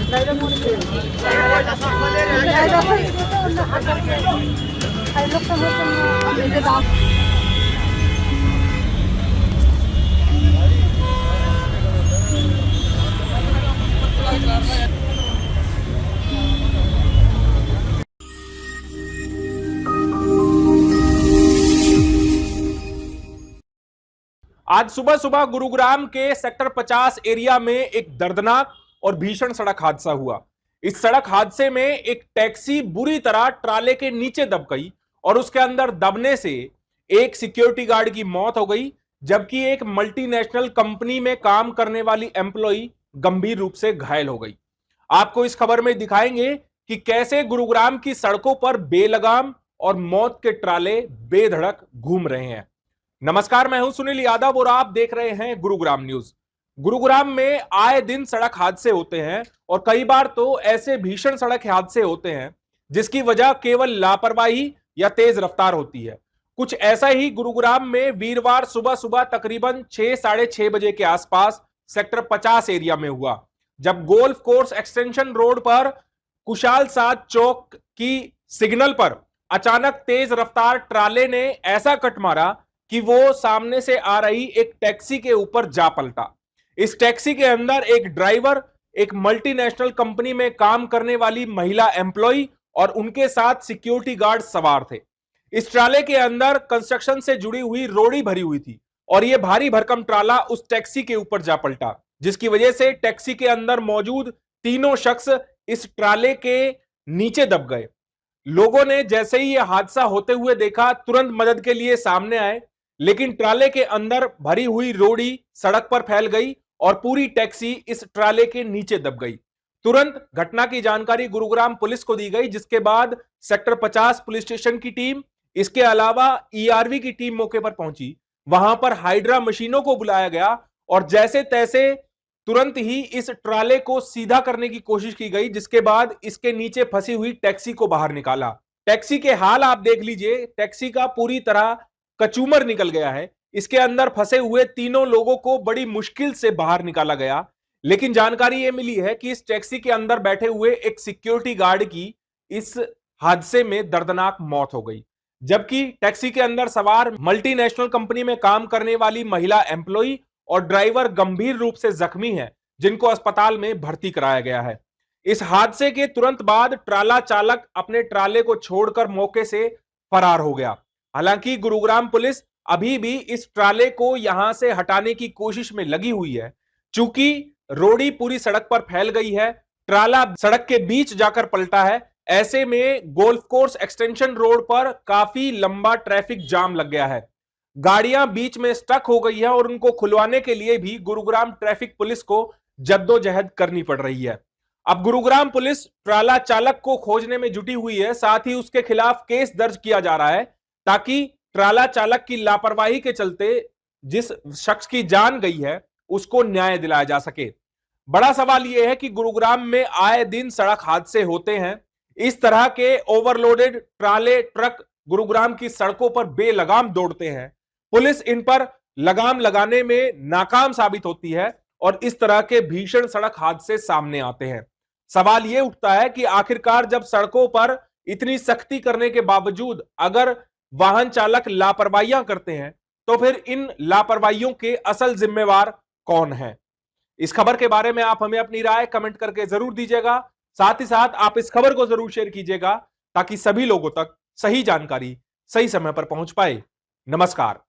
आज सुबह सुबह गुरुग्राम के सेक्टर 50 एरिया में एक दर्दनाक और भीषण सड़क हादसा हुआ। इस सड़क हादसे में एक टैक्सी बुरी तरह ट्राले के नीचे दब गई और उसके अंदर दबने से एक सिक्योरिटी गार्ड की मौत हो गई, जबकि एक मल्टीनेशनल कंपनी में काम करने वाली एम्प्लॉई गंभीर रूप से घायल हो गई। आपको इस खबर में दिखाएंगे कि कैसे गुरुग्राम की सड़कों पर बेलगाम और मौत के ट्राले बेधड़क घूम रहे हैं। नमस्कार, मैं हूं सुनील यादव और आप देख रहे हैं गुरुग्राम न्यूज। गुरुग्राम में आए दिन सड़क हादसे होते हैं और कई बार तो ऐसे भीषण सड़क हादसे होते हैं जिसकी वजह केवल लापरवाही या तेज रफ्तार होती है। कुछ ऐसा ही गुरुग्राम में वीरवार सुबह सुबह तकरीबन 6-6:30 बजे के आसपास सेक्टर 50 एरिया में हुआ, जब गोल्फ कोर्स एक्सटेंशन रोड पर कुशाल साद चौक की सिग्नल पर अचानक तेज रफ्तार ट्राले ने ऐसा कट मारा कि वो सामने से आ रही एक टैक्सी के ऊपर जा पलटा। इस टैक्सी के अंदर एक ड्राइवर, एक मल्टीनेशनल कंपनी में काम करने वाली महिला एम्प्लॉय और उनके साथ सिक्योरिटी गार्ड सवार थे। इस ट्राले के अंदर कंस्ट्रक्शन से जुड़ी हुई रोड़ी भरी हुई थी और यह भारी भरकम ट्राला उस टैक्सी के ऊपर जा पलटा, जिसकी वजह से टैक्सी के अंदर मौजूद तीनों शख्स इस ट्राले के नीचे दब गए। लोगों ने जैसे ही यह हादसा होते हुए देखा, तुरंत मदद के लिए सामने आए, लेकिन ट्राले के अंदर भरी हुई रोड़ी सड़क पर फैल गई और पूरी टैक्सी इस ट्राले के नीचे दब गई। तुरंत घटना की जानकारी गुरुग्राम पुलिस को दी गई, जिसके बाद सेक्टर 50 पुलिस स्टेशन की टीम, इसके अलावा ईआरवी की टीम मौके पर पहुंची। वहां पर हाइड्रा मशीनों को बुलाया गया और जैसे तैसे तुरंत ही इस ट्राले को सीधा करने की कोशिश की गई, जिसके बाद इसके नीचे फंसी हुई टैक्सी को बाहर निकाला। टैक्सी के हाल आप देख लीजिए, टैक्सी का पूरी तरह कचूमर निकल गया है। इसके अंदर फंसे हुए तीनों लोगों को बड़ी मुश्किल से बाहर निकाला गया, लेकिन जानकारी यह मिली है कि इस टैक्सी के अंदर बैठे हुए एक सिक्योरिटी गार्ड की इस हादसे में दर्दनाक मौत हो गई, जबकि टैक्सी के अंदर सवार मल्टीनेशनल कंपनी में काम करने वाली महिला एम्प्लॉय और ड्राइवर गंभीर रूप से जख्मी है, जिनको अस्पताल में भर्ती कराया गया है। इस हादसे के तुरंत बाद ट्राला चालक अपने ट्राले को छोड़कर मौके से फरार हो गया। हालांकि गुरुग्राम पुलिस अभी भी इस ट्राले को यहां से हटाने की कोशिश में लगी हुई है। चूंकि रोड़ी पूरी सड़क पर फैल गई है, ट्राला सड़क के बीच जाकर पलटा है, ऐसे में गोल्फ कोर्स एक्सटेंशन रोड पर काफी लंबा ट्रैफिक जाम लग गया है। गाड़ियां बीच में स्टक हो गई है और उनको खुलवाने के लिए भी गुरुग्राम ट्रैफिक पुलिस को जद्दोजहद करनी पड़ रही है। अब गुरुग्राम पुलिस ट्राला चालक को खोजने में जुटी हुई है, साथ ही उसके खिलाफ केस दर्ज किया जा रहा है ताकि ट्राला चालक की लापरवाही के चलते जिस शख्स की जान गई है उसको न्याय दिलाया जा सके। बड़ा सवाल यह है कि गुरुग्राम में आए दिन सड़क हादसे होते हैं। इस तरह के ओवरलोडेड ट्राले ट्रक गुरुग्राम की सड़कों पर बेलगाम दौड़ते हैं। पुलिस इन पर लगाम लगाने में नाकाम साबित होती है और इस तरह के भीषण सड़क हादसे सामने आते हैं। सवाल यह उठता है कि आखिरकार जब सड़कों पर इतनी सख्ती करने के बावजूद अगर वाहन चालक लापरवाहियां करते हैं, तो फिर इन लापरवाहियों के असल जिम्मेवार कौन है? इस खबर के बारे में आप हमें अपनी राय कमेंट करके जरूर दीजिएगा। साथ ही साथ आप इस खबर को जरूर शेयर कीजिएगा ताकि सभी लोगों तक सही जानकारी सही समय पर पहुंच पाए। नमस्कार।